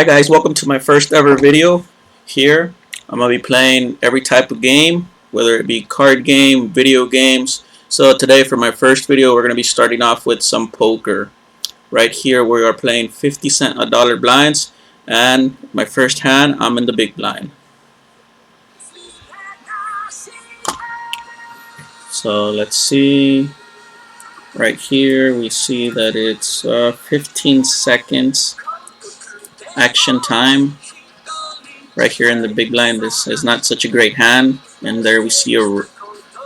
Hi guys, welcome to my first ever video here. I'm going to be playing every type of game, whether it be card game, video games. So today for my first video we're going to be starting off with some poker. Right here we are playing 50 cent a dollar blinds, and my first hand I'm in the big blind. So let's see. Right here we see that it's 15 seconds action time. Right here in the big blind, this is not such a great hand, and there we see a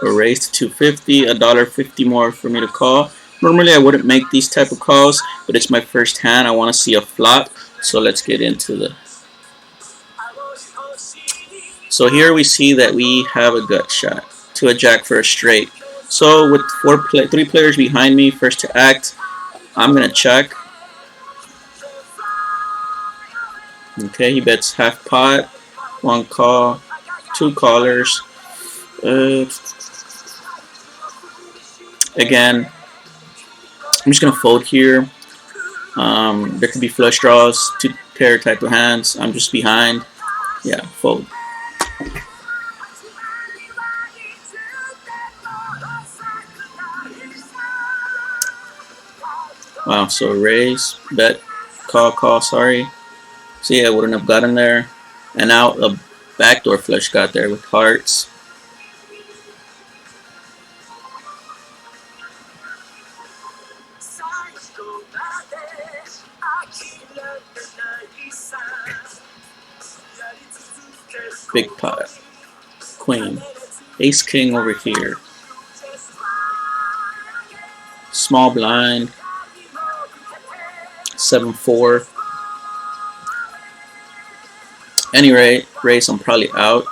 raise to 250, $1.50 more for me to call. Normally I wouldn't make these type of calls, but it's my first hand. I want to see a flop, so let's get into the. So here we see that we have a gut shot to a jack for a straight. So with three players behind me, first to act, I'm gonna check. Okay, he bets half pot, one call, two callers. Again, I'm just gonna fold here. There could be flush draws, two pair type of hands. I'm just behind. Yeah, fold. Wow, so raise, bet, call, sorry. See, I wouldn't have gotten there. And now a backdoor flush got there with hearts. Big pot. Queen. Ace king over here. Small blind. 7-4. Any rate, race, I'm probably out.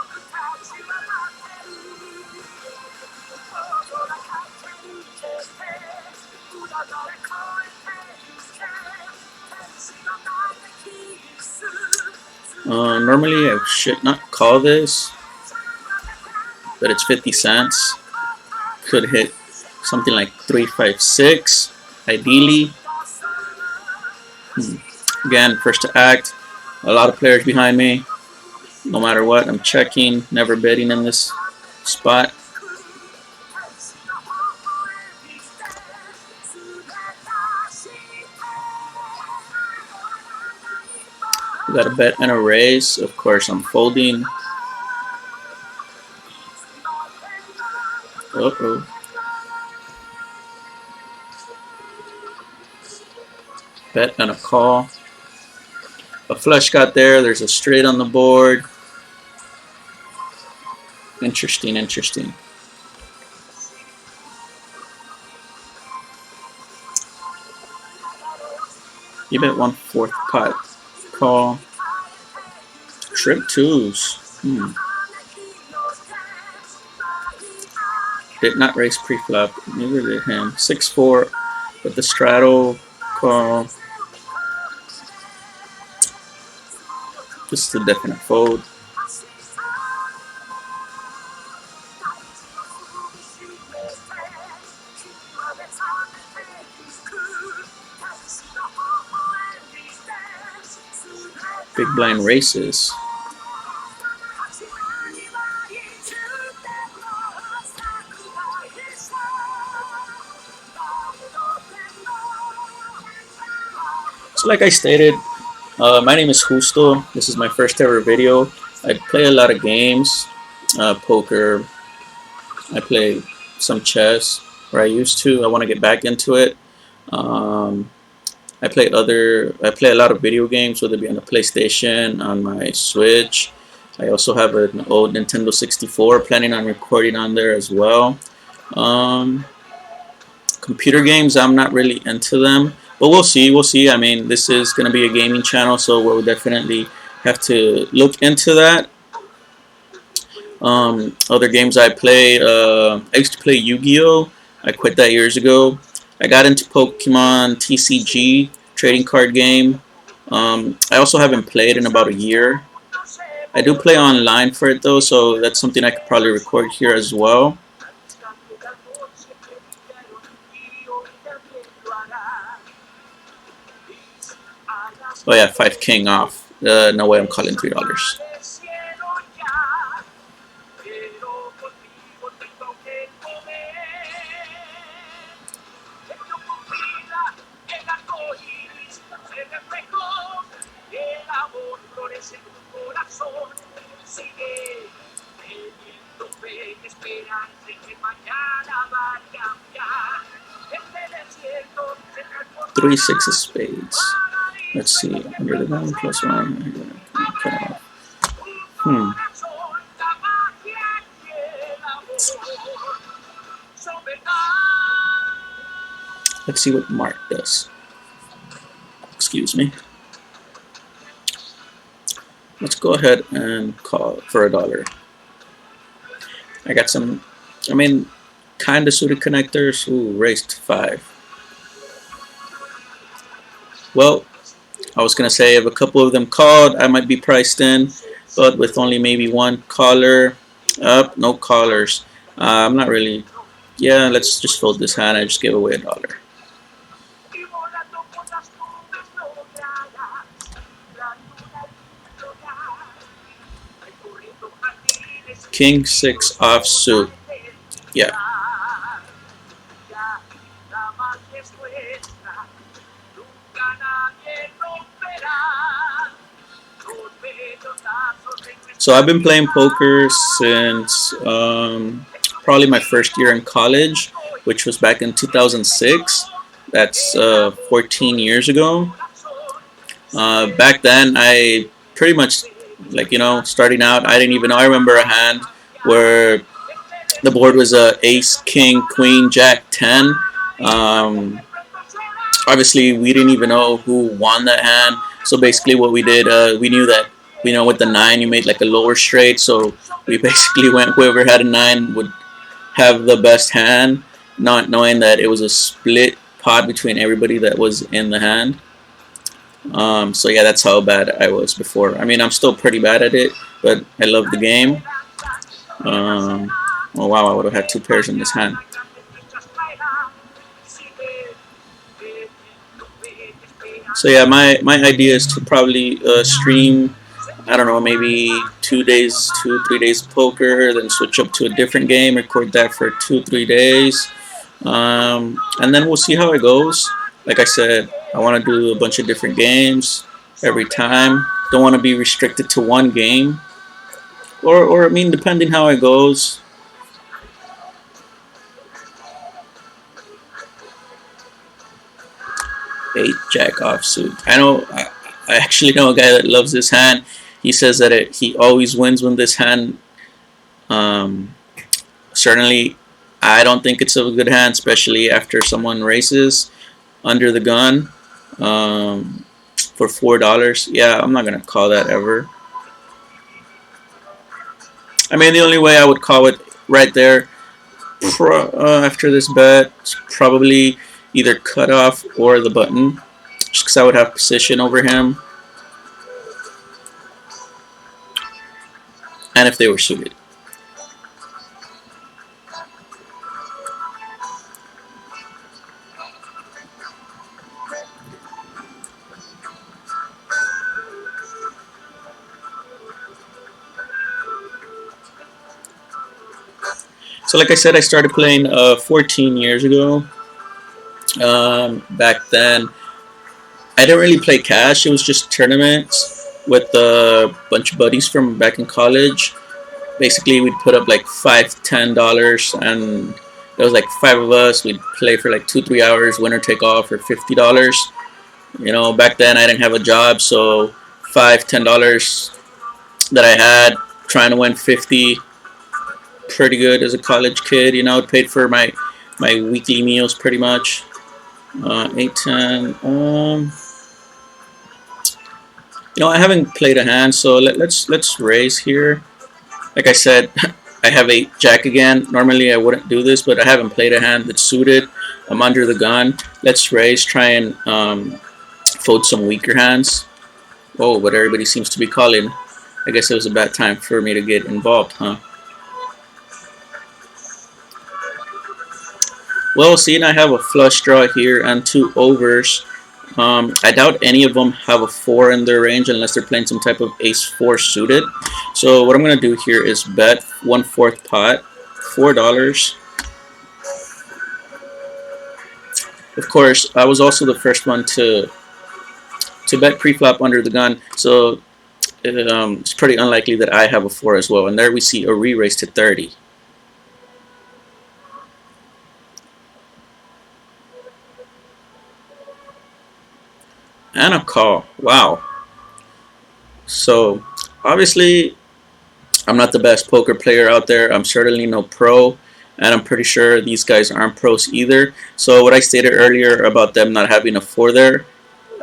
Normally I should not call this, but it's 50 cents. Could hit something like 3-5-6, ideally. Again, first to act. A lot of players behind me. No matter what, I'm checking, never betting in this spot. We got a bet and a raise. Of course, I'm folding. Uh-oh. Bet and a call. A flush got there. There's a straight on the board. Interesting. You bet 1/4 pot. Call. Trip twos. Did not raise pre-flop. Neither did him. 6-4 with the straddle. Call. Just a definite fold. Big blind races. So like I stated, my name is Justo. This is my first ever video. I play a lot of games, poker. I play some chess, or I used to. I want to get back into it. I play a lot of video games, whether it be on the PlayStation, on my Switch. I also have an old Nintendo 64, planning on recording on there as well. Computer games, I'm not really into them, but we'll see. I mean, this is going to be a gaming channel, so we'll definitely have to look into that. Other games I play, I used to play Yu-Gi-Oh! I quit that years ago. I got into Pokemon TCG, trading card game. I also haven't played in about a year. I do play online for it though, so that's something I could probably record here as well. Oh yeah, 5 king off. no way I'm calling $3. Three, six of spades. Let's see. Under the gun, +1. Cut off. Let's see what Mark does. Excuse me. Let's go ahead and call for $1. I got some, I mean, kind of suited connectors. Ooh, raised 5. Well, I was going to say if a couple of them called, I might be priced in, but with only maybe one caller, no callers. I'm not really, yeah, let's just fold this hand. I just gave away $1. King 6 offsuit. Yeah. So I've been playing poker since probably my first year in college, which was back in 2006. That's 14 years ago. Back then, I pretty much, like, you know, starting out, I didn't even know. I remember a hand where the board was ace, king, queen, jack, 10. Obviously, we didn't even know who won that hand. So basically, what we did, we knew that, you know, with the 9, you made like a lower straight. So we basically went, whoever had a 9 would have the best hand, not knowing that it was a split pot between everybody that was in the hand. So yeah, that's how bad I was before. I mean, I'm still pretty bad at it, but I love the game. Oh wow, I would have had 2 pairs in this hand. So yeah, my idea is to probably stream, I don't know, maybe 2 days, 2-3 days of poker, then switch up to a different game, record that for 2-3 days, and then we'll see how it goes. Like I said, I want to do a bunch of different games every time. Don't want to be restricted to one game. Or I mean, depending how it goes. Eight jack offsuit. I know. I actually know a guy that loves this hand. He says that he always wins when this hand. Certainly, I don't think it's a good hand, especially after someone races under the gun for $4. Yeah, I'm not gonna call that ever. I mean, the only way I would call it right there after this bet is probably either cut off or the button, just because I would have position over him, and if they were suited. So like I said, I started playing 14 years ago. Back then, I didn't really play cash. It was just tournaments with a bunch of buddies from back in college. Basically, we'd put up like $5, $10, and there was like 5 of us. We'd play for like 2-3 hours, winner take all for $50. You know, back then I didn't have a job, so $5, $10 that I had, trying to win 50. Pretty good as a college kid, you know. It paid for my weekly meals pretty much. 8, 10. You know, I haven't played a hand, so let's raise here. Like I said, I have a jack again. Normally I wouldn't do this, but I haven't played a hand that's suited. I'm under the gun. Let's raise, try and fold some weaker hands. Oh, but everybody seems to be calling. I guess it was a bad time for me to get involved, huh? Well, seeing I have a flush draw here and 2 overs, I doubt any of them have a 4 in their range unless they're playing some type of ace-4 suited. So what I'm going to do here is bet 1/4 pot, $4. Of course, I was also the first one to bet pre-flop under the gun, so it's pretty unlikely that I have a 4 as well. And there we see a re-raise to 30. And a call. Wow. So obviously I'm not the best poker player out there. I'm certainly no pro, and I'm pretty sure these guys aren't pros either. So what I stated earlier about them not having a 4 there,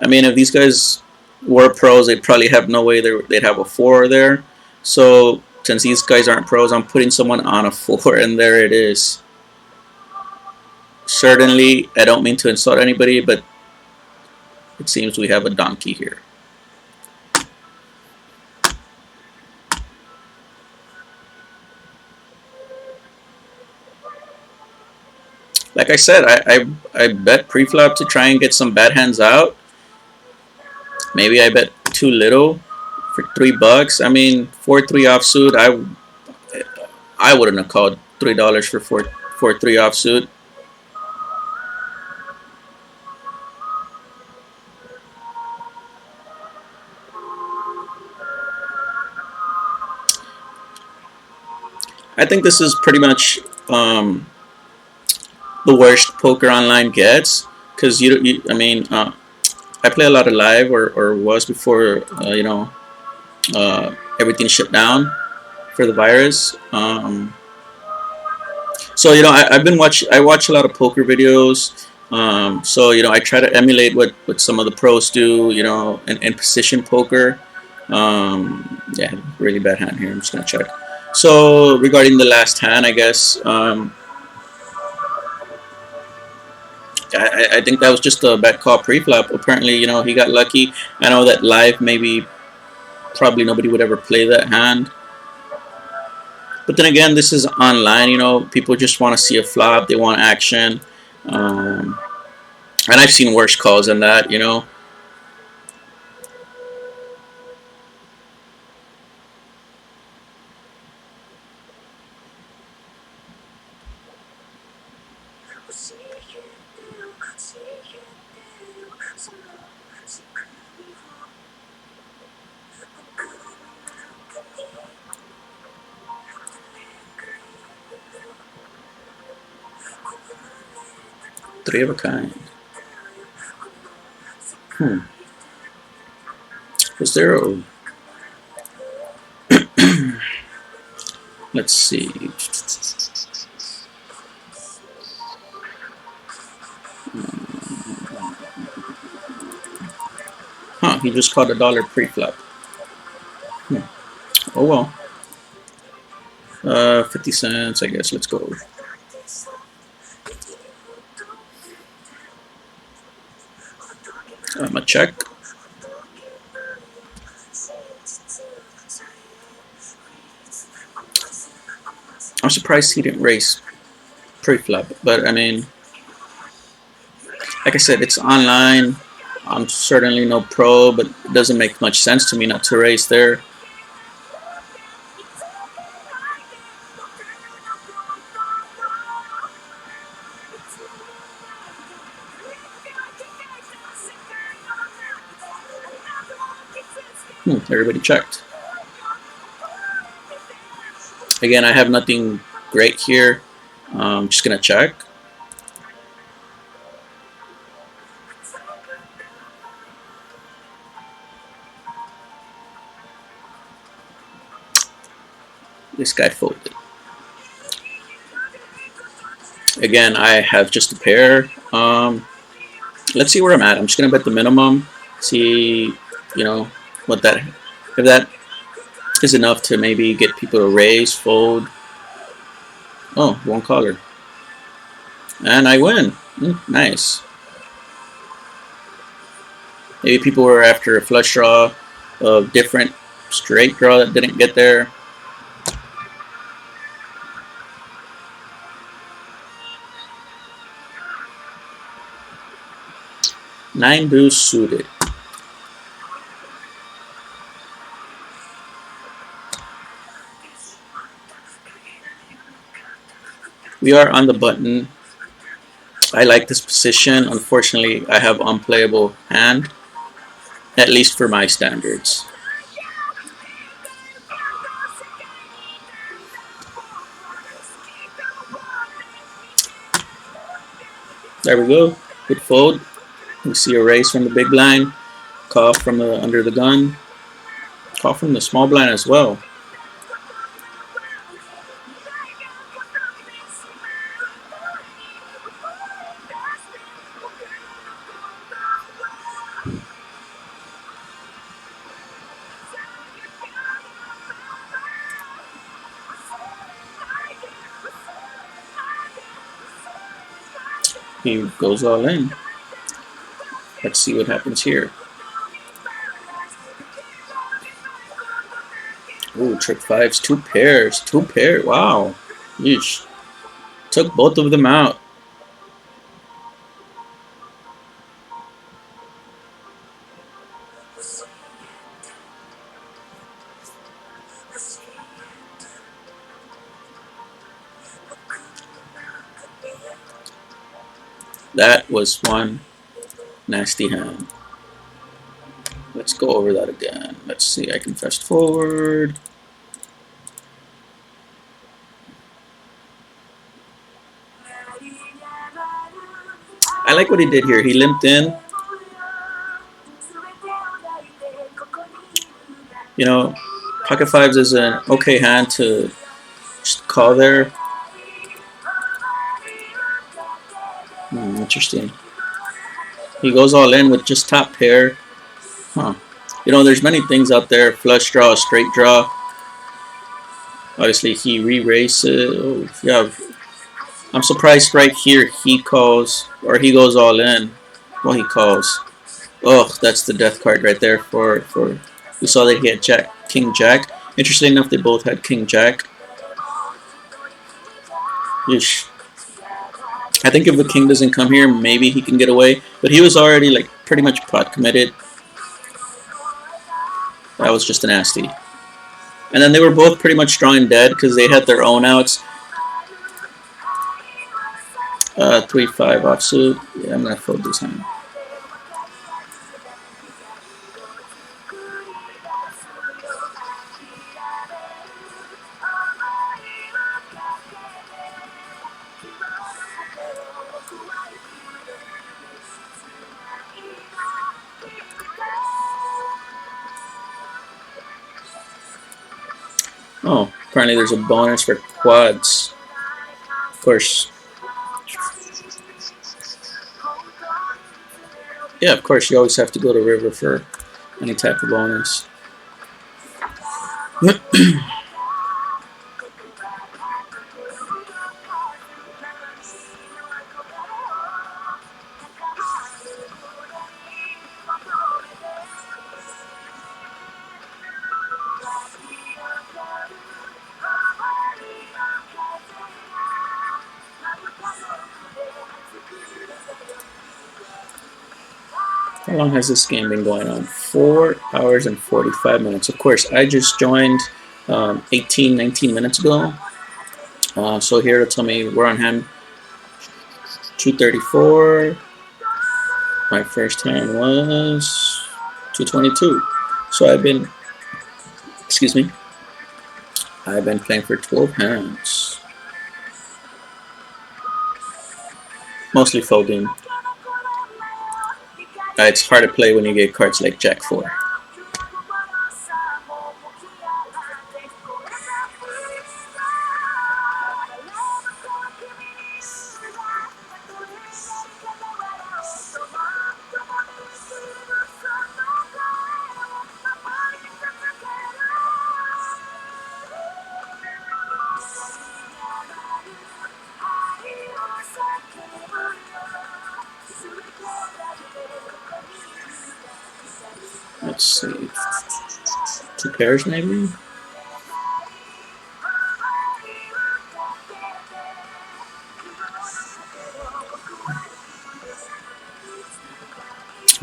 I mean, if these guys were pros, they'd probably have no way they'd have a 4 there. So since these guys aren't pros, I'm putting someone on a 4, and there it is. Certainly, I don't mean to insult anybody, but it seems we have a donkey here. Like I said, I bet pre-flop to try and get some bad hands out. Maybe I bet too little for $3. I mean, 4-3 offsuit. I wouldn't have called $3 for 4-3 offsuit. I think this is pretty much the worst poker online gets, because I mean, I play a lot of live, or was before everything shut down for the virus. So I've been I watch a lot of poker videos. So I try to emulate what some of the pros do. In position poker. Yeah, really bad hand here. I'm just gonna check. So regarding the last hand, I guess I think that was just a bad call pre-flop. Apparently, he got lucky. I know that live maybe probably nobody would ever play that hand. But then again, this is online. People just want to see a flop. They want action. And I've seen worse calls than that. Three of a kind. Was there a... Let's see. Huh, he just called $1 pre-flop. Oh well. 50 cents, I guess. Let's go. I'm a check. I'm surprised he didn't raise pre-flop, but I mean, like I said, it's online. I'm certainly no pro, but it doesn't make much sense to me not to raise there. Everybody checked. Again, I have nothing great here. I'm just gonna check. This guy folded. Again, I have just a pair. Let's see where I'm at. I'm just gonna bet the minimum. See, what that, if that is enough to maybe get people to raise, fold. Oh, one caller. And I win. Nice. Maybe people were after a flush draw, a different straight draw that didn't get there. 9 deuce suited. We are on the button. I like this position. Unfortunately, I have unplayable hand, at least for my standards. There we go. Good fold. We see a raise from the big blind, call from the under the gun, call from the small blind as well. He goes all in. Let's see what happens here. Ooh, trick fives, two pairs. Wow. Yeesh. Took both of them out. That was one nasty hand. Let's go over that again. Let's see, I can fast forward. I like what he did here. He limped in. You know, pocket fives is an okay hand to just call there. Interesting. He goes all in with just top pair. Huh. You know, there's many things out there. Flush draw, straight draw. Obviously, he re-races. Oh, yeah. I'm surprised right here he calls, or he goes all in. Well, he calls. Oh, that's the death card right there for. We saw that he had Jack, King Jack. Interesting enough, they both had King Jack. Yeesh. I think if the king doesn't come here, maybe he can get away. But he was already like pretty much pot committed. That was just a nasty. And then they were both pretty much drawing dead because they had their own outs. 3-5 offsuit. Yeah, I'm gonna fold this hand. Oh, apparently there's a bonus for quads. Of course. Yeah, of course, you always have to go to river for any type of bonus. How long has this game been going on? 4 hours and 45 minutes. Of course, I just joined 18, 19 minutes ago. So here to tell me we're on hand 234. My first hand was 222. So I've been, excuse me, I've been playing for 12 hands. Mostly folding. It's hard to play when you get cards like Jack 4. Let's see. 2 pairs maybe?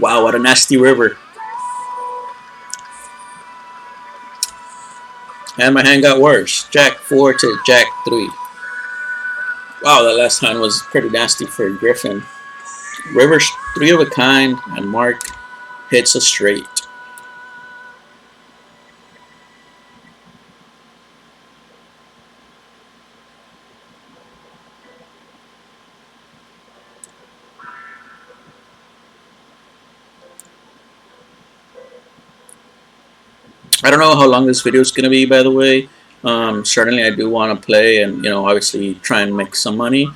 Wow, what a nasty river. And my hand got worse. Jack 4 to Jack 3. Wow, that last hand was pretty nasty for Griffin. River's 3 of a kind, and Mark hits a straight. I don't know how long this video is going to be, by the way. Certainly, I do want to play and, obviously try and make some money.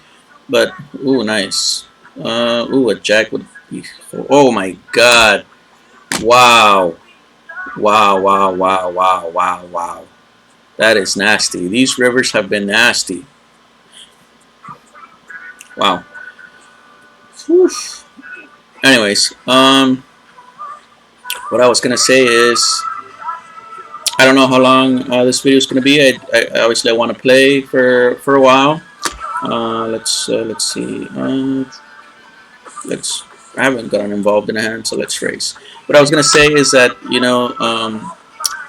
But, ooh, nice. Ooh, a jack would be... Oh, my God. Wow. Wow, wow, wow, wow, wow, wow. That is nasty. These rivers have been nasty. Wow. Whew. Anyways, what I was going to say is... I don't know how long this video is going to be. I obviously I want to play for a while. Let's see. I haven't gotten involved in a hand, so let's race. What I was going to say is that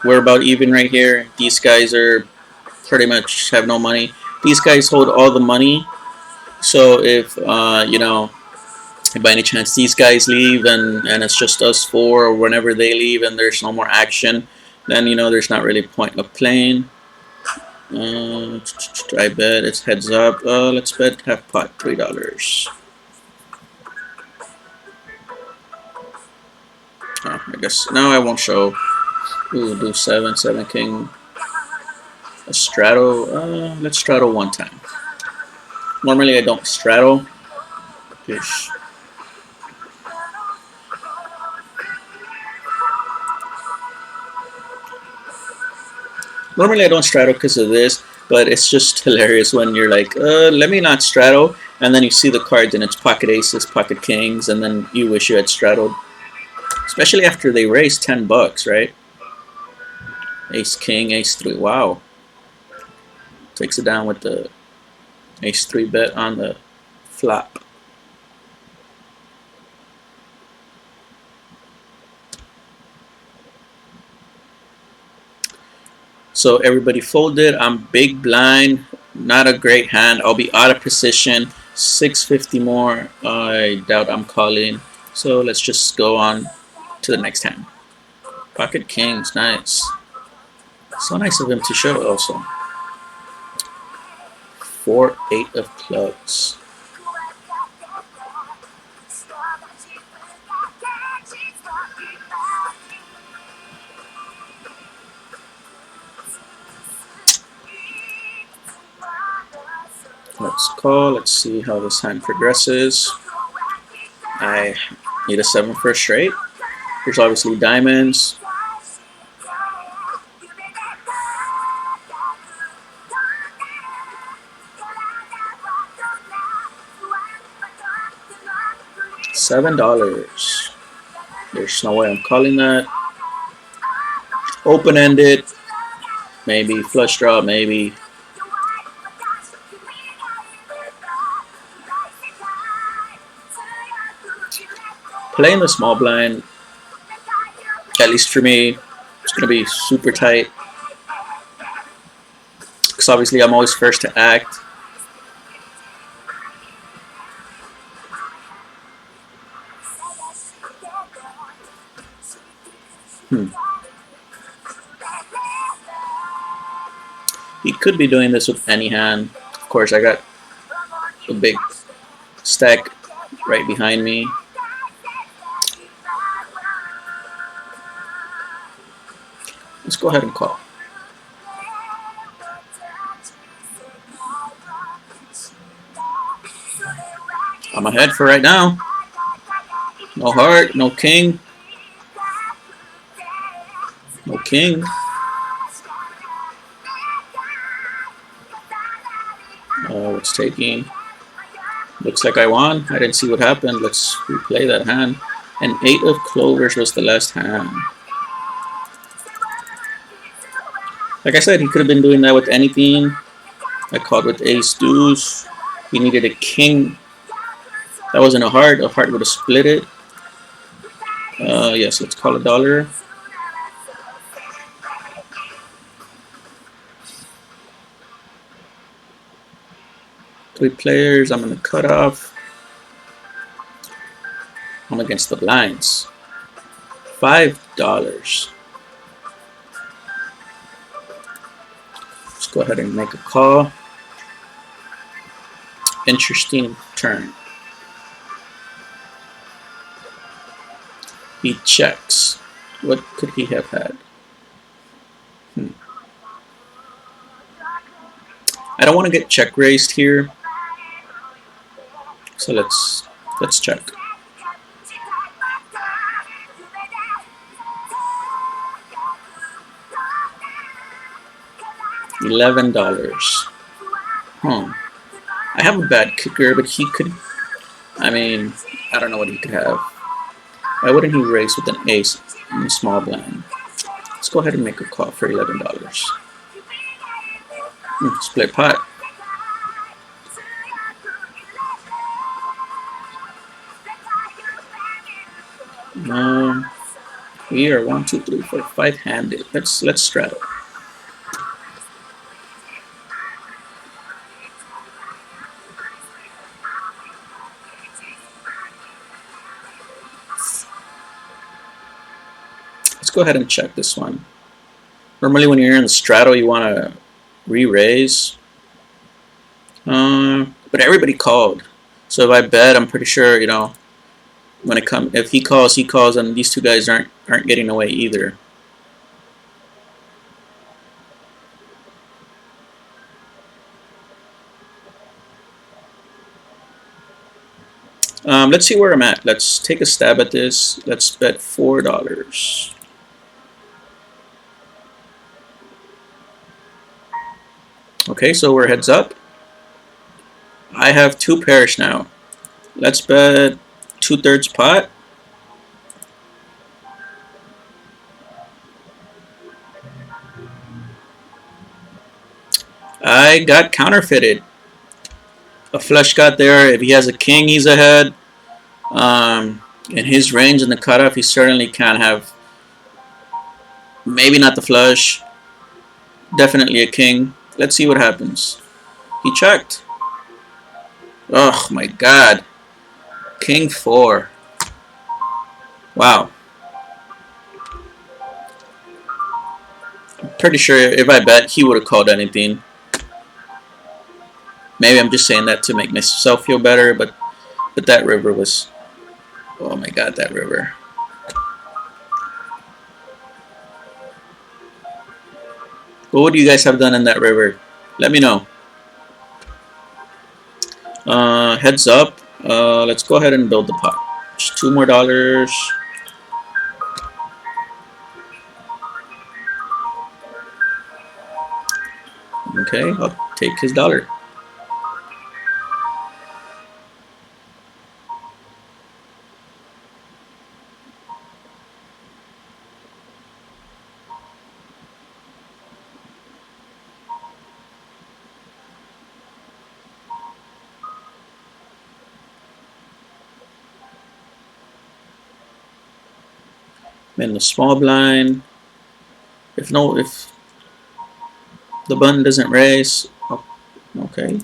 we're about even right here. These guys are pretty much have no money. These guys hold all the money. So if if by any chance these guys leave and it's just us four, or whenever they leave and there's no more action, then there's not really point of playing. I bet it's heads up. Let's bet half pot, $3. I guess no, I won't show. Ooh, do 7 king. A straddle. Let's straddle one time. Normally I don't straddle. Ish. Normally I don't straddle because of this, but it's just hilarious when you're like, let me not straddle, and then you see the cards and it's pocket aces, pocket kings, and then you wish you had straddled. Especially after they raise $10, right? Ace king, ace 3, wow. Takes it down with the ace 3 bet on the flop. So everybody folded. I'm big blind. Not a great hand. I'll be out of position. 650 more. I doubt I'm calling. So let's just go on to the next hand. Pocket kings. Nice. So nice of him to show also. 4-8 of clubs. Let's call. Let's see how this hand progresses. I need a 7 for a straight. There's obviously diamonds. $7. There's no way I'm calling that. Open-ended. Maybe flush draw. Maybe. Playing the small blind, at least for me, it's going to be super tight. Because obviously I'm always first to act. He could be doing this with any hand. Of course, I got a big stack right behind me. Let's go ahead and call. I'm ahead for right now. No heart, no king. No king. It's taking. Looks like I won. I didn't see what happened. Let's replay that hand. And 8 of clovers was the last hand. Like I said, he could have been doing that with anything. I called with ace deuce. He needed a king. That wasn't a heart. A heart would have split it. Yes, let's call $1. 3 players. I'm gonna cut off. I'm against the blinds. $5. Let's go ahead and make a call. Interesting turn. He checks. What could he have had? I don't want to get check raised here, so let's check. $11. I have a bad kicker, but he could. I mean, I don't know what he could have. Why wouldn't he raise with an ace in a small blind? Let's go ahead and make a call for $11. Split pot. We are 1, 2, 3, 4, 5 handed. Let's straddle. Let's go ahead and check this one. Normally when you're in the straddle, you want to re-raise. But everybody called. So if I bet, I'm pretty sure, you know, when it comes, if he calls, and these two guys aren't getting away either. Let's see where I'm at. Let's take a stab at this. Let's bet $4. Okay, so we're heads up. I have 2 pairs now. Let's bet 2/3 pot. I got counterfeited. A flush got there. If he has a king, he's ahead. In his range in the cutoff, he certainly can't have. Maybe not the flush. Definitely a king. Let's see what happens. He checked. Oh my god. King 4. Wow. I'm pretty sure if I bet, he would have called anything. Maybe I'm just saying that to make myself feel better, but that river was. Oh my god, that river. What would you guys have done in that river? Let me know. Heads up. Let's go ahead and build the pot. Just $2 more. Okay, I'll take his dollar. In the small blind, if the button doesn't raise, oh, okay.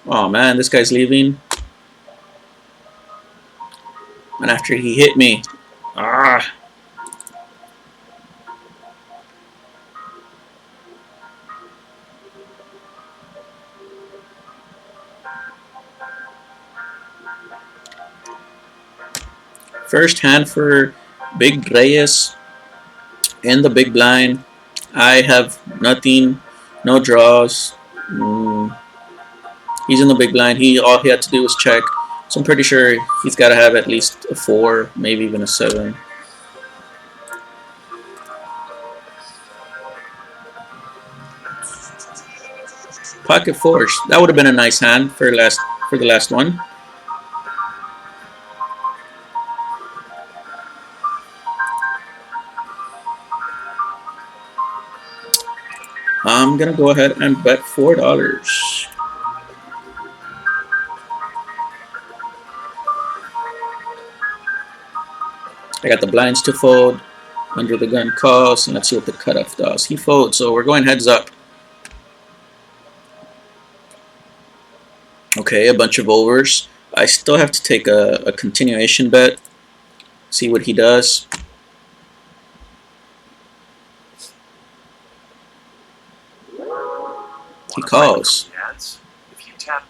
Oh man, this guy's leaving. And after he hit me, First hand for Big Reyes in the big blind. I have nothing, no draws. He's in the big blind. All he had to do was check. So I'm pretty sure he's got to have at least a 4, maybe even a 7. Pocket 4s. That would have been a nice hand for the last one. I'm gonna go ahead and bet $4. I got the blinds to fold. Under the gun calls, and let's see what the cutoff does. He folds, so we're going heads up. Okay, a bunch of overs. I still have to take a continuation bet. See what he does. He calls.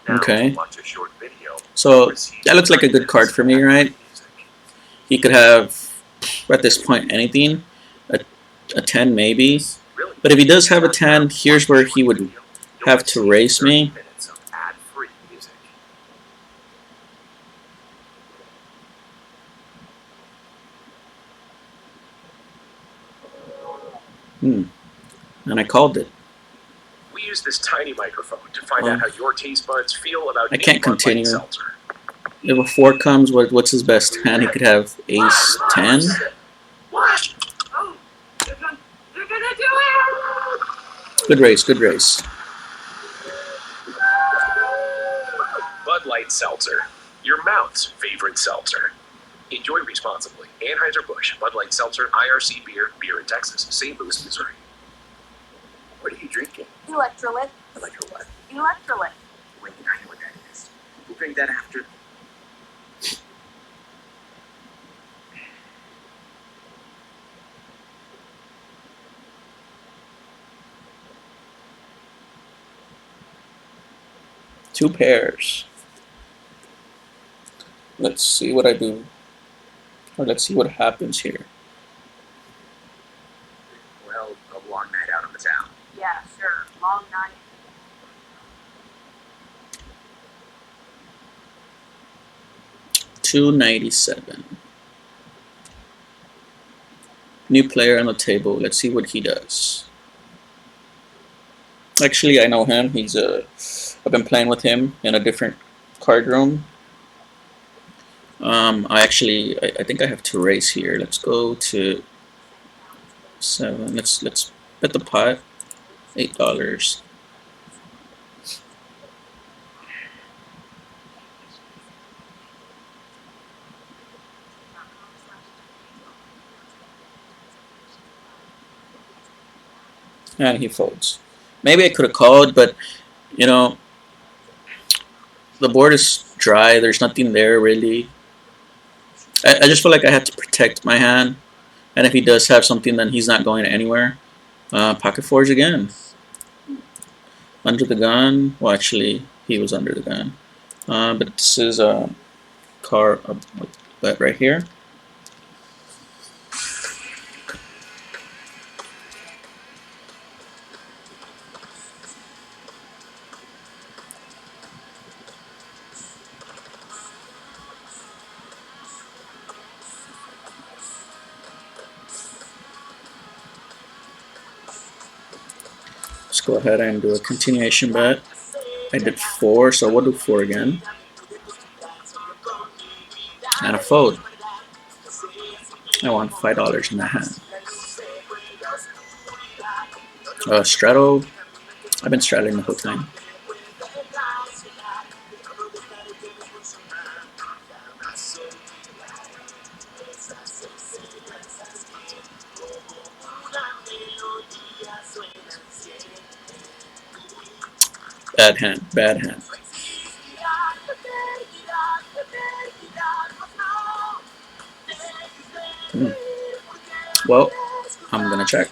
Okay. So that looks like a good card for me, right? He could have, at this point, anything. A 10 maybe. But if he does have a 10, here's where he would have to race me. And I called it. We use this tiny microphone to find out how your taste buds feel about I can't continue. seltzer. If a 4 comes, what's his best hand? He could have ace 10. Good race, good race. Bud Light Seltzer, your mouth's favorite seltzer. Enjoy responsibly. Anheuser-Busch, Bud Light Seltzer, IRC beer, beer in Texas, St. Louis, Missouri. What are you drinking? Electrolyte. What? Electrolyte. Wait, I know what that is. We'll drink that after. Two pairs. Let's see what I do. Or let's see what happens here. Well, a long night out on the town. Yeah, sure. Long night. $2.97. New player on the table. Let's see what he does. Actually, I know him. I've been playing with him in a different card room. I think I have to raise here. Let's go to 7. Let's bet the pot. $8. And he folds. Maybe I could have called, but you know, the board is dry. There's nothing there really. I just feel like I have to protect my hand, and if he does have something, then he's not going anywhere. Pocket fours again. Under the gun. Well, actually, he was under the gun. But this is a bet right here. Let's go ahead and do a continuation bet. I did 4, so we'll do 4 again. And a fold. I want $5 in the hand. Straddle. I've been straddling the whole time. Bad hand, bad hand. Well, I'm gonna check.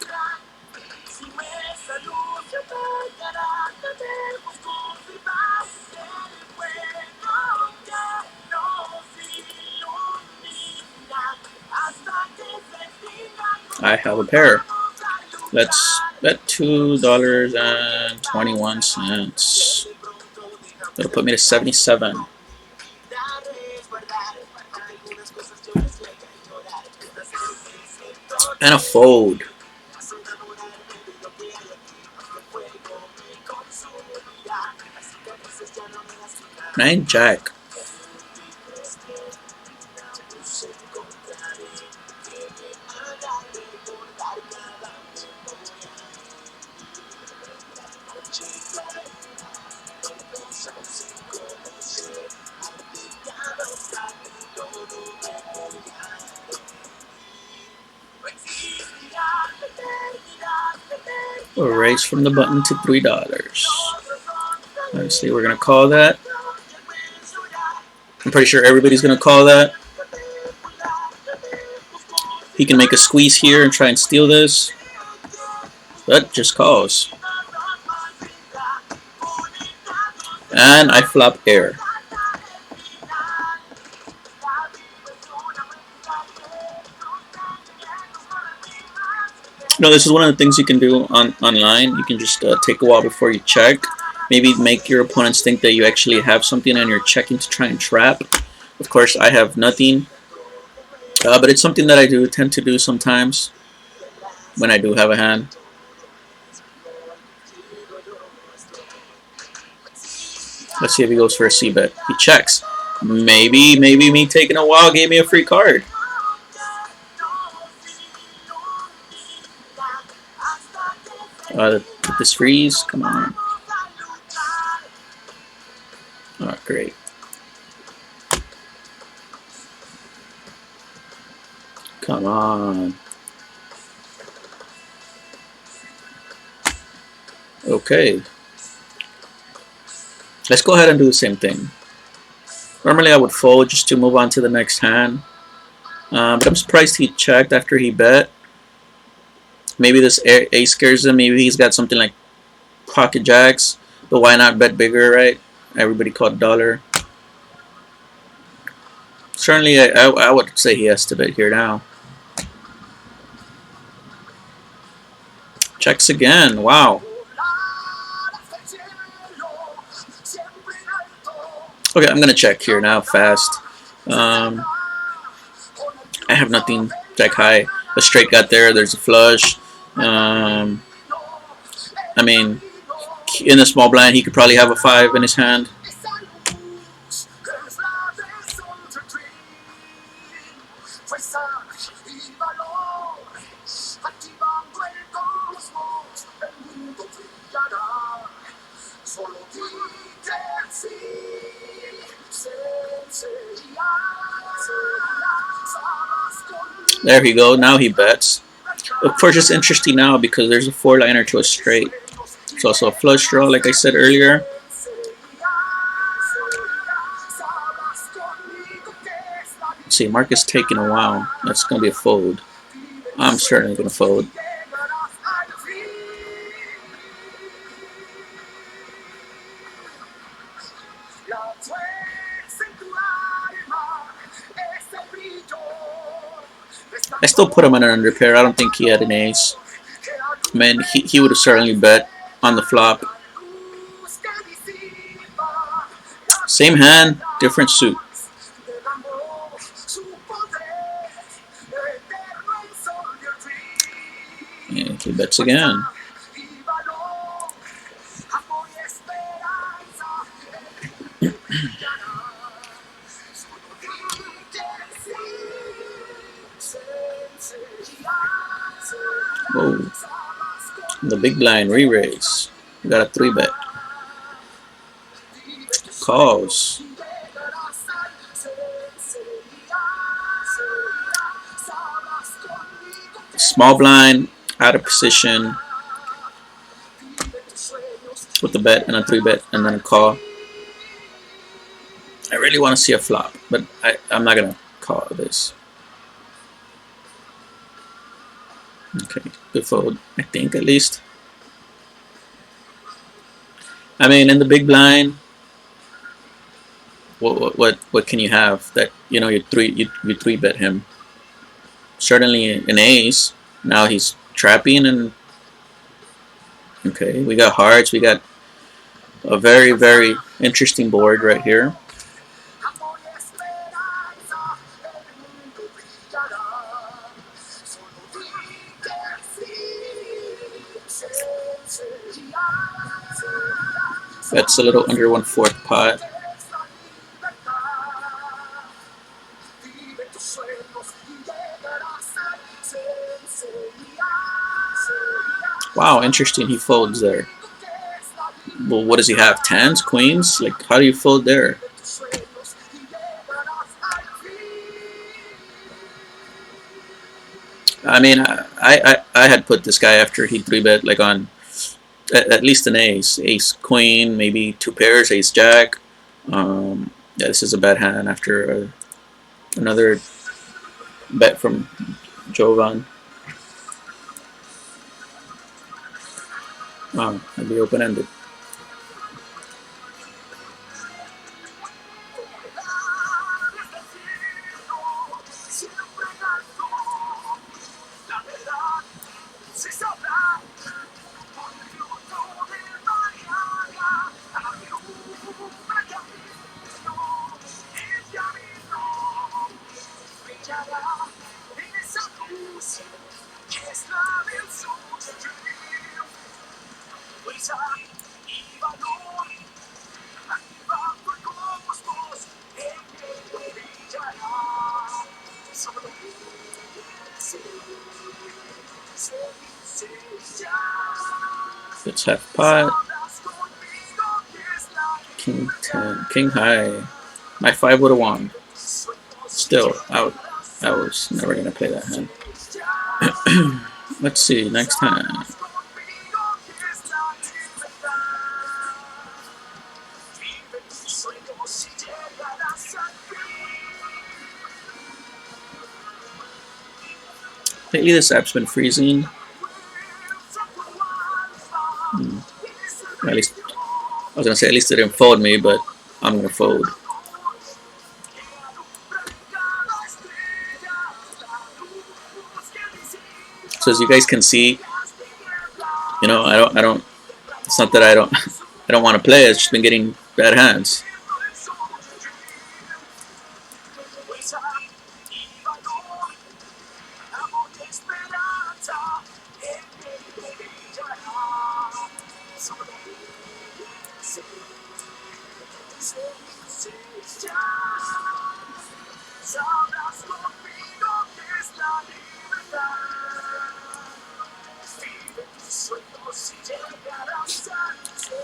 I have a pair. Let's bet $2.21. That'll put me to 77. And a fold. 9 jack. We'll raise from the button to $3. Obviously, we're gonna call that. I'm pretty sure everybody's gonna call that. He can make a squeeze here and try and steal this, but just calls. And I flop air. No, this is one of the things you can do online. You can just take a while before you check. Maybe make your opponents think that you actually have something and you're checking to try and trap. Of course, I have nothing. But it's something that I do tend to do sometimes when I do have a hand. Let's see if he goes for a c-bet. He checks. Maybe me taking a while gave me a free card. This freeze, come on. Oh, great. Come on. Okay. Let's go ahead and do the same thing. Normally I would fold just to move on to the next hand. But I'm surprised he checked after he bet. Maybe this ace scares him. Maybe he's got something like pocket jacks. But why not bet bigger, right? Everybody called dollar. Certainly I would say he has to bet here now. Checks again. Wow. Okay, I'm gonna check here now fast. I have nothing. Jack high. A straight got there. There's a flush. I mean, in a small blind, he could probably have a 5 in his hand. There you go. Now he bets. Of course, it's interesting now because there's a 4-liner to a straight. It's also a flush draw, like I said earlier. Let's see, Marcus taking a while. That's going to be a fold. I'm certainly going to fold. I still put him in an under pair. I don't think he had an ace. Man, he would have certainly bet on the flop. Same hand, different suit. And he bets again. Whoa. The big blind re-raise. We got a 3-bet. Calls. Small blind, out of position. With a bet and a 3-bet and then a call. I really want to see a flop, but I'm not going to call this. Okay, good fold, I think, at least. I mean, in the big blind, what can you have that, you know, you 3-bet him? Certainly an ace. Now he's trapping, and okay, we got hearts. We got a very, very interesting board right here. That's a little under 1/4 pot. Wow, interesting. He folds there. Well, what does he have? 10s, queens? Like, how do you fold there? I mean, I had put this guy after he 3-bet like on at least an ace. Ace queen, maybe 2 pairs. Ace jack. Yeah, this is a bad hand after another bet from Jovan. Wow, that'd be open ended. Let's have pot. King 10. King high. My 5 would have won. Still, I was never going to play that hand. Let's see, next time. Lately this app's been freezing. At least, I was going to say at least it didn't fold me, but I'm going to fold. So as you guys can see, you know, I don't, it's not that I don't want to play, it's just been getting bad hands.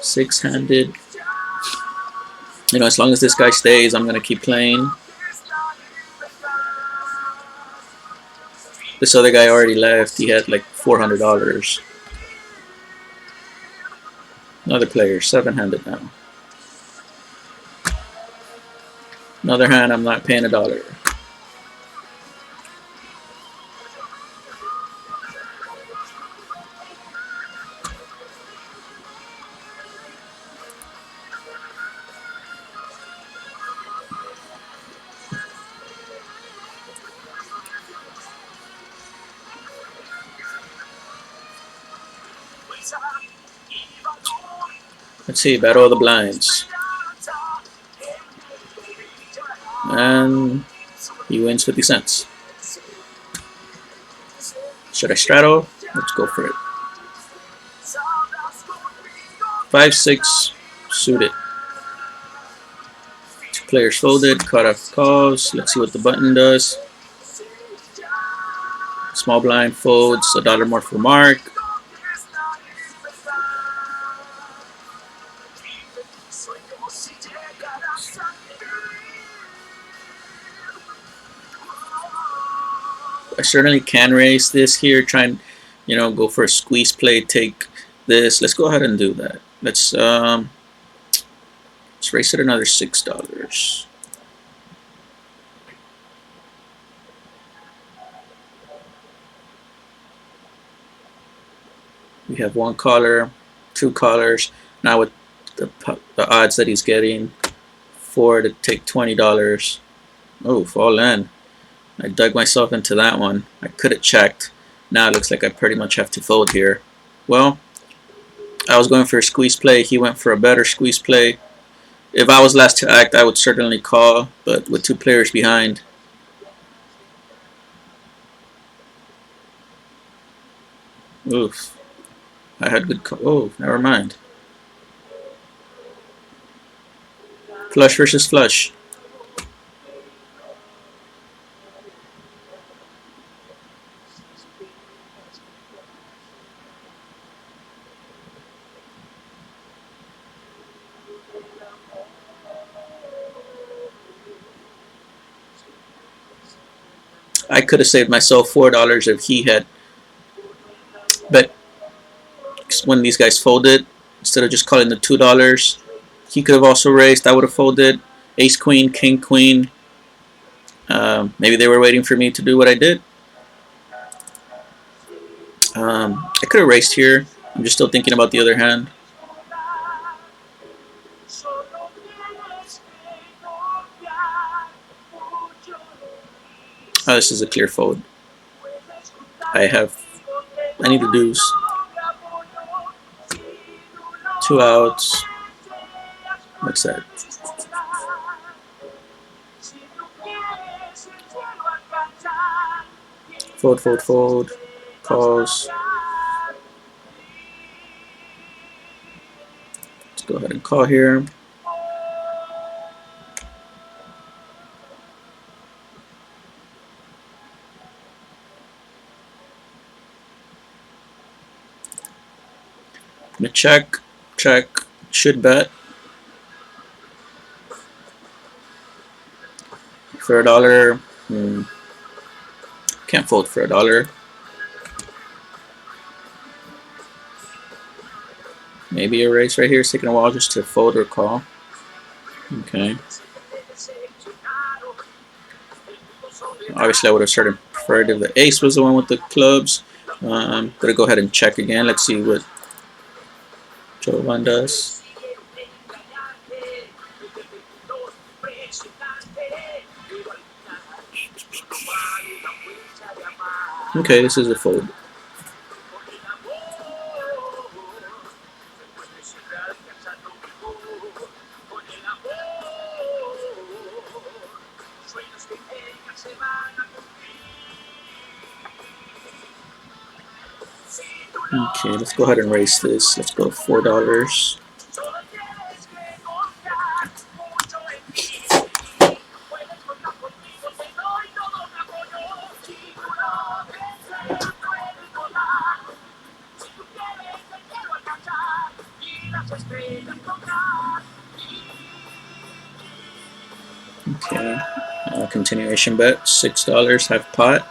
Six-handed. You know, as long as this guy stays, I'm gonna keep playing. This other guy already left. He had like $400. Another player, seven-handed now. Another hand, I'm not paying $1. Let's see, battle of the blinds. And he wins 50 cents. Should I straddle? Let's go for it. 5-6 suited. 2 players folded, cut off calls. Let's see what the button does. Small blind folds, $1 more for Mark. I certainly can raise this here, try and, you know, go for a squeeze play, take this. Let's go ahead and do that. Let's raise it another $6. We have 1 caller, 2 callers. Now with the odds that he's getting, 4 to take $20. Oh, fall in. I dug myself into that one. I could have checked. Now it looks like I pretty much have to fold here. Well, I was going for a squeeze play. He went for a better squeeze play. If I was last to act, I would certainly call, but with 2 players behind. Oof. I had good call. Oh, never mind. Flush versus flush. I could have saved myself $4 if he had bet when these guys folded, instead of just calling the $2, he could have also raised. I would have folded. Ace queen, king queen. Maybe they were waiting for me to do what I did. I could have raised here. I'm just still thinking about the other hand. Oh, this is a clear fold. I need to deuce. 2 outs. What's that? Fold, fold, fold. Calls. Let's go ahead and call here. I'm gonna check, should bet. For $1, can't fold for $1. Maybe a raise right here. It's taking a while just to fold or call. Okay. Obviously, I would have started preferred if the ace was the one with the clubs. I'm gonna go ahead and check again. Let's see what Jovan does. Okay, this is a fold. Okay, let's go ahead and raise this. Let's go $4. Okay, continuation bet, $6, half pot.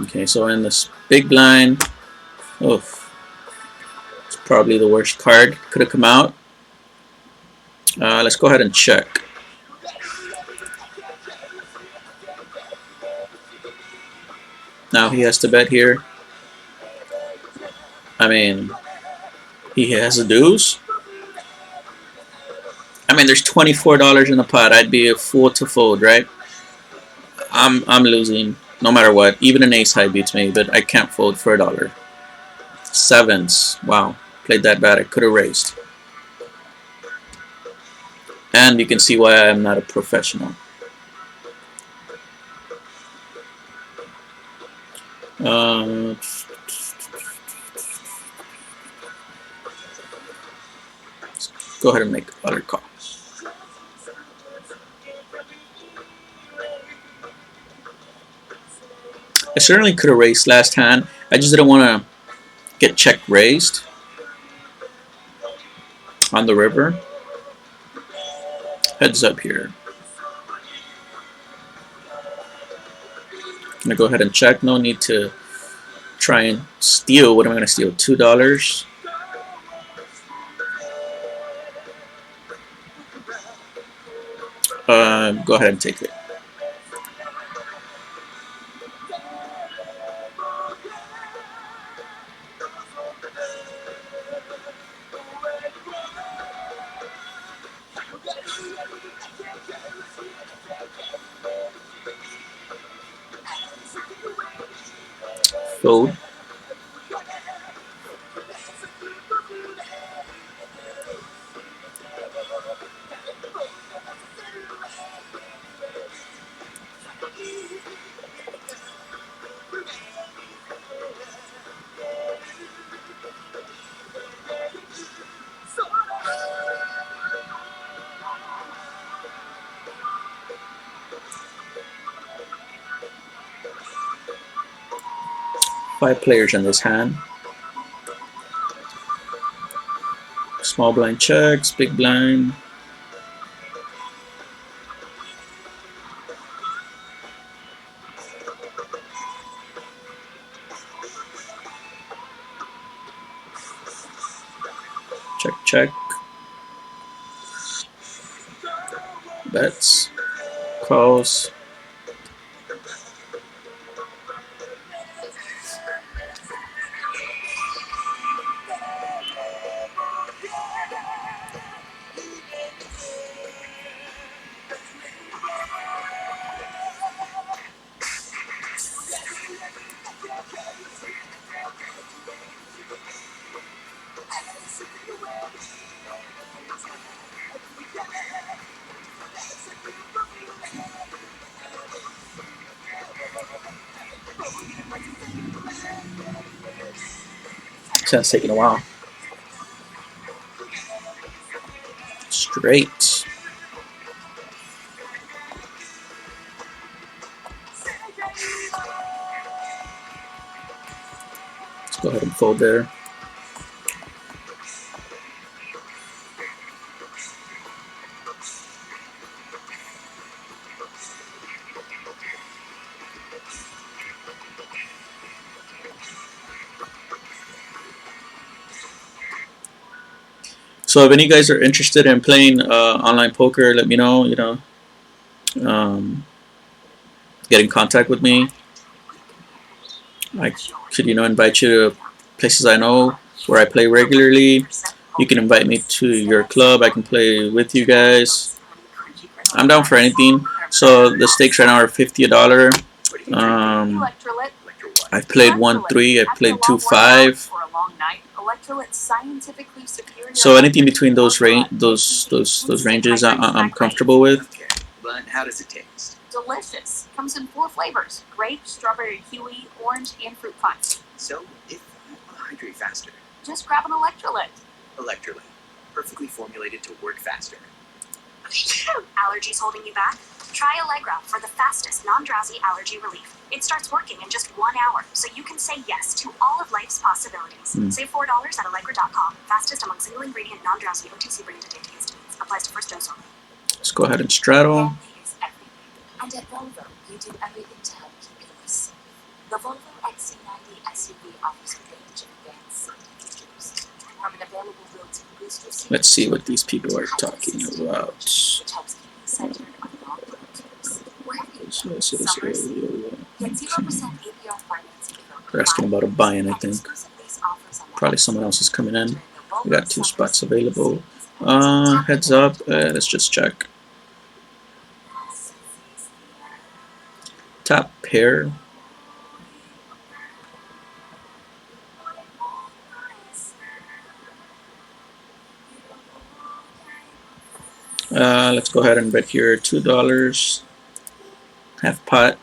Okay, so in this big blind, oof, it's probably the worst card. Could have come out. Let's go ahead and check. Now he has to bet here. I mean, he has a deuce. I mean, there's $24 in the pot. I'd be a fool to fold, right? I'm losing no matter what. Even an ace high beats me, but I can't fold for $1. Sevens. Wow, played that bad. I could have raised. And you can see why I'm not a professional. Let's go ahead and make other call. I certainly could have raised last hand. I just didn't want to get check raised on the river. Heads up here. I'm gonna go ahead and check. No need to try and steal. What am I gonna steal? $2. Go ahead and take it. Fold. Five players in this hand. Small blind checks, big blind. check. Bets, calls. That's taking a while. Straight. Let's go ahead and fold there. So if any of you guys are interested in playing online poker, let me know. Get in contact with me. I could invite you to places I know where I play regularly. You can invite me to your club. I can play with you guys. I'm down for anything. So the stakes right now are $50. I've played 1-3. I've played 2-5. So anything between those ranges, I'm comfortable with. But how does it taste? Delicious. Comes in 4 flavors: grape, strawberry, kiwi, orange, and fruit punch. So, if you want to hydrate faster, Just grab an electrolyte. Electrolyte, perfectly formulated to work faster. Allergies holding you back? Try Allegra for the fastest non-drowsy allergy relief. It starts working in just 1 hour, so you can say yes to all of life's possibilities. Save $4 at Allegra.com. Fastest among single-ingredient non-drowsy OTC branded antihistamines. Applies to first dose only. Let's go ahead and straddle. Family is everything. And at Volvo, you do everything to help keep you safe. The Volvo XC90 SUV offers a range of advanced safety features. From an available built-in booster seat. Let's see what these people are talking about. Which helps keep you centered on long road trips. Wherever you go, get 0% APR financing. They're asking about a buy-in, I think. Probably someone else is coming in. We got 2 spots available. Heads up. Let's just check. Top pair. Let's go ahead and bet here $2. Half pot.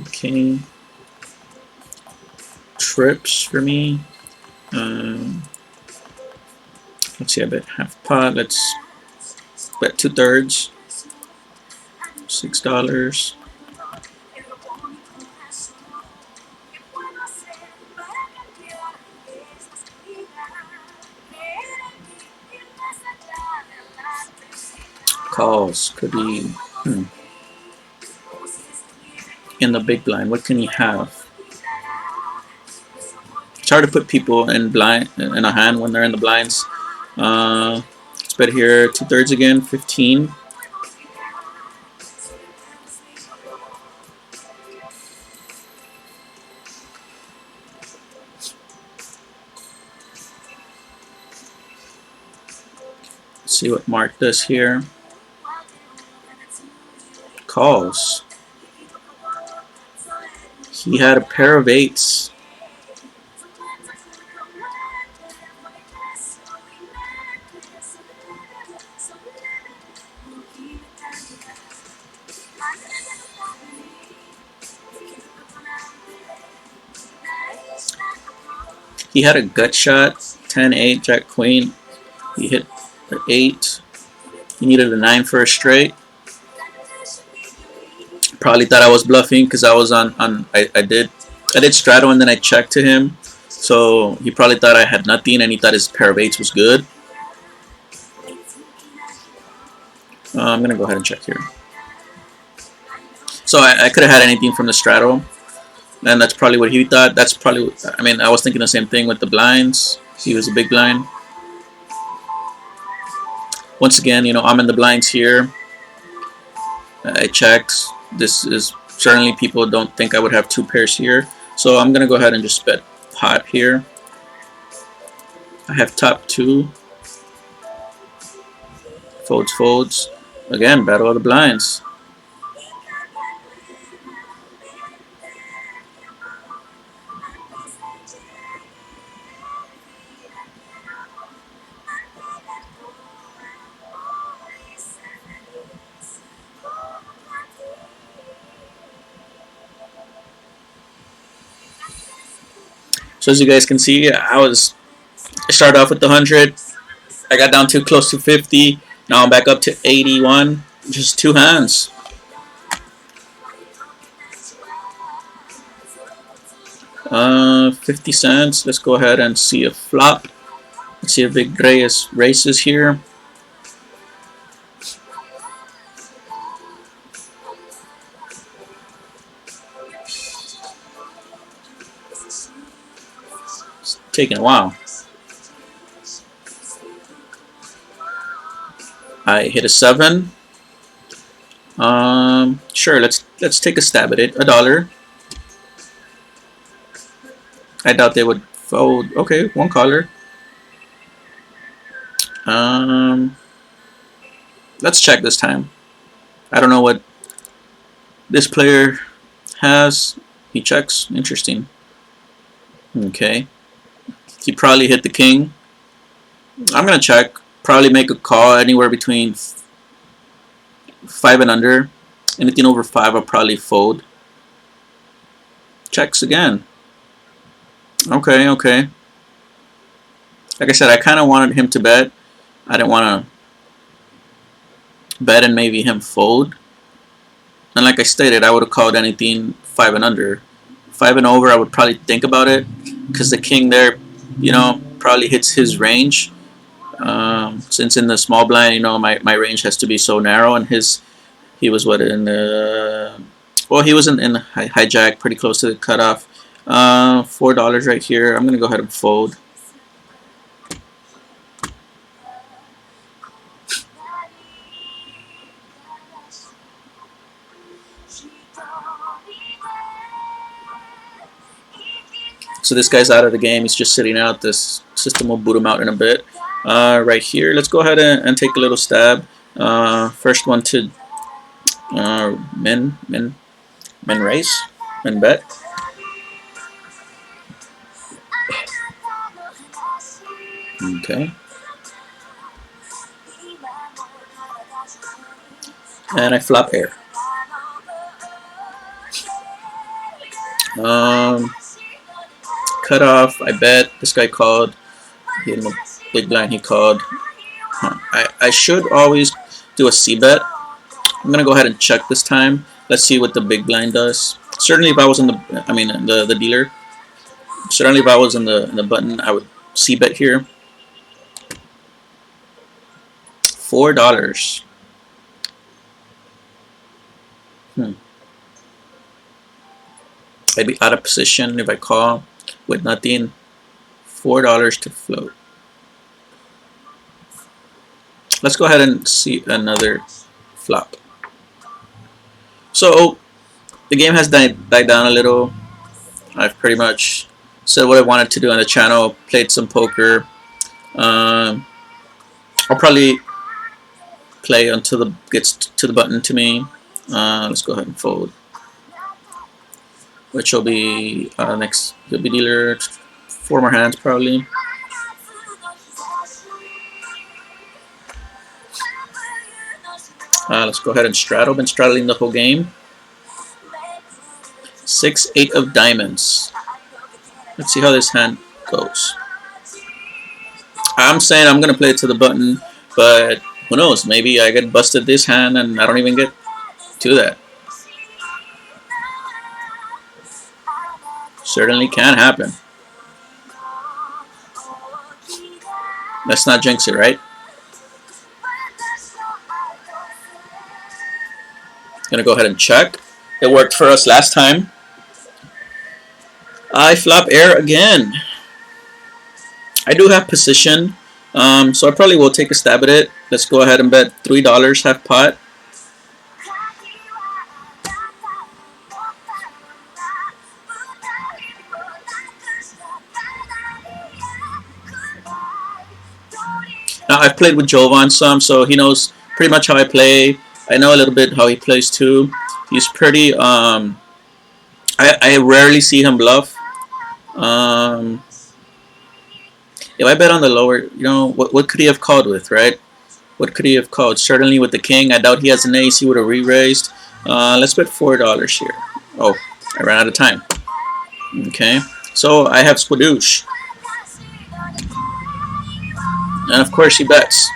Okay. Trips for me. Let's see, I bet half pot. Let's bet 2/3. $6. Calls could be in the big blind. What can he have? It's hard to put people in a hand when they're in the blinds. Let's bet here 2/3 again, 15. Let's see what Mark does here. Calls. He had a pair of 8s. He had a gut shot, 10-8, Jack Queen. He hit the 8. He needed a 9 for a straight. Probably thought I was bluffing because I was I did straddle and then I checked to him. So he probably thought I had nothing and he thought his pair of 8s was good. I'm going to go ahead and check here. So I could have had anything from the straddle, and that's probably what he thought. That's probably, I mean, I was thinking the same thing with the blinds. He was a big blind. Once again, you know, I'm in the blinds here. I checked. This is certainly, people don't think I would have 2 pairs here. So I'm going to go ahead and just bet pot here. I have top 2. Folds, folds. Again, battle of the blinds. So as you guys can see, I started off with the 100. I got down to close to 50. Now I'm back up to 81. Just 2 hands. Uh, 50 cents. Let's go ahead and see a flop. Let's see if Big Reyes races here. It's taking a while. I hit a 7. Sure, let's take a stab at it. $1. I doubt they would fold. Okay, 1 caller. Let's check this time. I don't know what this player has. He checks. Interesting. Okay. He probably hit the king. I'm gonna check. Probably make a call anywhere between 5 and under. Anything over 5, I'll probably fold. Checks again. Okay, okay. Like I said, I kind of wanted him to bet. I didn't want to bet and maybe him fold. And like I stated, I would have called anything 5 and under. 5 and over, I would probably think about it, because the king there, you know, probably hits his range. Since in the small blind, you know, my range has to be so narrow, and he was what, in the, well, he was in hijack, pretty close to the cutoff. $4 right here. I'm gonna go ahead and fold. So this guy's out of the game. He's just sitting out. This system will boot him out in a bit. Right here, let's go ahead and take a little stab. First one to min raise, min bet. Okay. And I flop air. Cut off. I bet. This guy called. He in the big blind. He called. I should always do a C bet. I'm gonna go ahead and check this time. Let's see what the big blind does. Certainly, if I was in the, I mean the dealer. Certainly, if I was in the button, I would C bet here. $4. I'd be out of position if I call with nothing. $4 to float. Let's go ahead and see another flop. So the game has died down a little. I've pretty much said what I wanted to do on the channel. Played some poker. I'll probably play until it gets to the button to me. Let's go ahead and fold. Which will be next. Will be dealer. 4 more hands probably. Let's go ahead and straddle. Been straddling the whole game. 6, 8 of diamonds. Let's see how this hand goes. I'm saying I'm gonna play it to the button, but who knows? Maybe I get busted this hand and I don't even get to that. Certainly can happen. Let's not jinx it, right? Gonna go ahead and check. It worked for us last time. I flop air again. I do have position, so I probably will take a stab at it. Let's go ahead and bet $3 half pot. Now I've played with Jovan some, so he knows pretty much how I play. I know a little bit how he plays too. He's pretty. I rarely see him bluff. If I bet on the lower, you know, what could he have called with, right? What could he have called? Certainly with the king. I doubt he has an ace. He would have re-raised. Let's bet $4 here. Oh, I ran out of time. Okay, so I have Squadoosh. And of course he bets.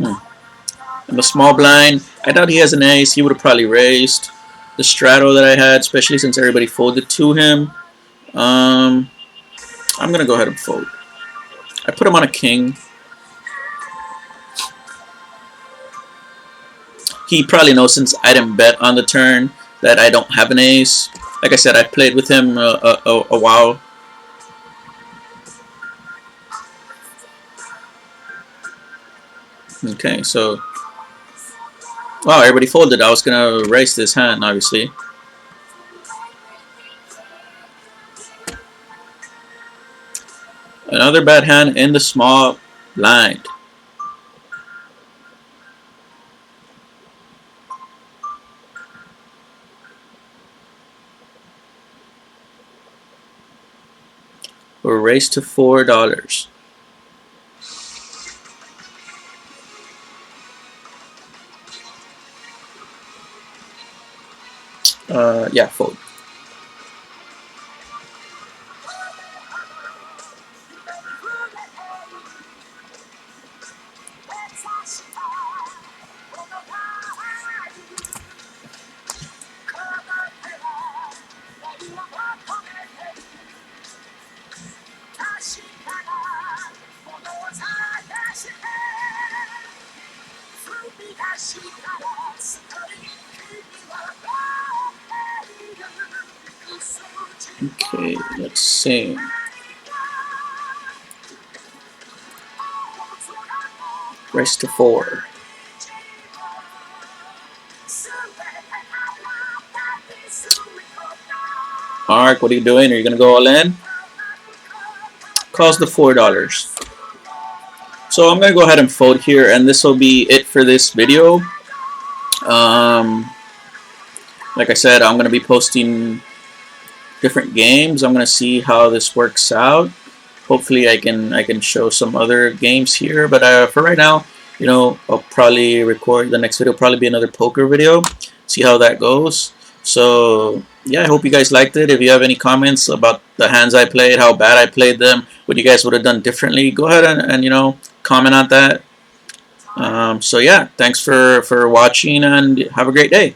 I'm a small blind. I doubt he has an ace. He would have probably raised the strato that I had, especially since everybody folded to him. I'm going to go ahead and fold. I put him on a king. He probably knows, since I didn't bet on the turn, that I don't have an ace. Like I said, I've played with him a while. Okay, so... wow, everybody folded. I was going to raise this hand, obviously. Another bad hand in the small blind. We're raised to $4. Yeah, fold. Okay, let's see. Raise to 4. Mark, what are you doing? Are you gonna go all in? Cost the $4. So I'm gonna go ahead and fold here, and this will be it for this video. Like I said, I'm gonna be posting different games. I'm gonna see how this works out. Hopefully I can show some other games here, but for right now, you know, I'll probably record the next video. Probably be another poker video. See how that goes. So yeah, I hope you guys liked it. If you have any comments about the hands I played, how bad I played them, what you guys would have done differently, go ahead and you know, comment on that. So yeah, thanks for watching, and have a great day.